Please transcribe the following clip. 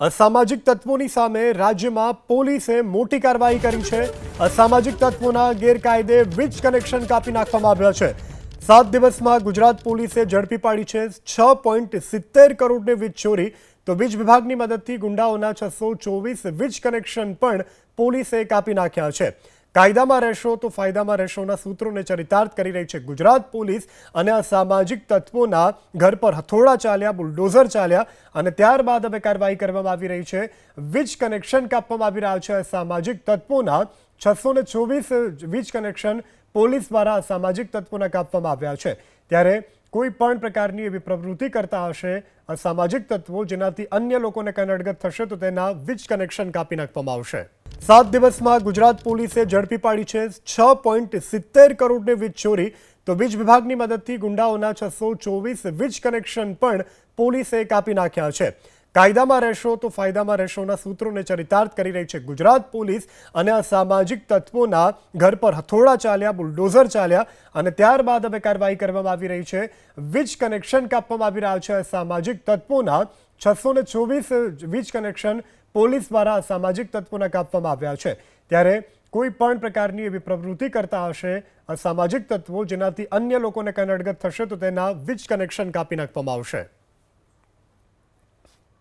અસામાજિક તત્વોની સામે રાજ્યમાં પોલીસે મોટી કાર્યવાહી કરી છે। અસામાજિક તત્વોના ગેરકાયદે વીજ કનેક્શન કાપી નાખવામાં આવ્યા છે। 7 દિવસમાં ગુજરાત પોલીસે ઝડપી પાડી છે 6.70 કરોડની વીજ ચોરી। તો વીજ વિભાગની મદદથી ગુંડાઓના 624 વીજ કનેક્શન પણ પોલીસે કાપી નાખ્યા છે। કાયદામાં રહેશો તો ફાયદામાં રહેશોના સૂત્રોને ચરિતાર્થ કરી રહી છે ગુજરાત પોલીસ। અને અસામાજિક તત્વોના ઘર પર હથોડા ચાલ્યા, બુલડોઝર ચાલ્યા અને ત્યારબાદ હવે કાર્યવાહી કરવામાં આવી રહી છે। વીજ કનેક્શન કાપવામાં આવી રહ્યા છે। અસામાજિક તત્વોના 624 વીજ કનેક્શન પોલીસ દ્વારા અસામાજિક તત્વોના કાપવામાં આવ્યા છે। ત્યારે કોઈ પણ પ્રકારની એવી પ્રવૃત્તિ કરતા હશે અસામાજિક તત્વો જેનાથી અન્ય લોકોને કનડગત થશે તો તેના વીજ કનેક્શન કાપી નાખવામાં આવશે। 7 દિવસમાં ગુજરાત પોલીસે ઝડપી પાડી છે 6.70 કરોડની વીજ ચોરી। તો વીજ વિભાગની મદદથી ગુંડાઓના 624 વીજ કનેક્શન પણ પોલીસે કાપી નાખ્યા છે। કાયદામાં રહેશો તો ફાયદામાં રહેશોના સૂત્રોને ચરિતાર્થ કરી રહી છે ગુજરાત પોલીસ। અને અસામાજિક તત્વોના ઘર પર હથોડા ચાલ્યા, બુલડોઝર ચાલ્યા અને ત્યારબાદ હવે કાર્યવાહી કરવામાં આવી રહી છે। વીજ કનેક્શન કાપવામાં આવી રહ્યા છે। અસામાજિક તત્વોના 624 વીજ કનેક્શન પોલીસ દ્વારા અસામાજિક તત્વોના કાપવામાં આવ્યા છે। ત્યારે કોઈ પણ પ્રકારની એવી પ્રવૃત્તિ કરતા હશે અસામાજિક તત્વો જેનાથી અન્ય લોકોને કનડગત થશે તો તેના વીજ કનેક્શન કાપી નાખવામાં આવશે।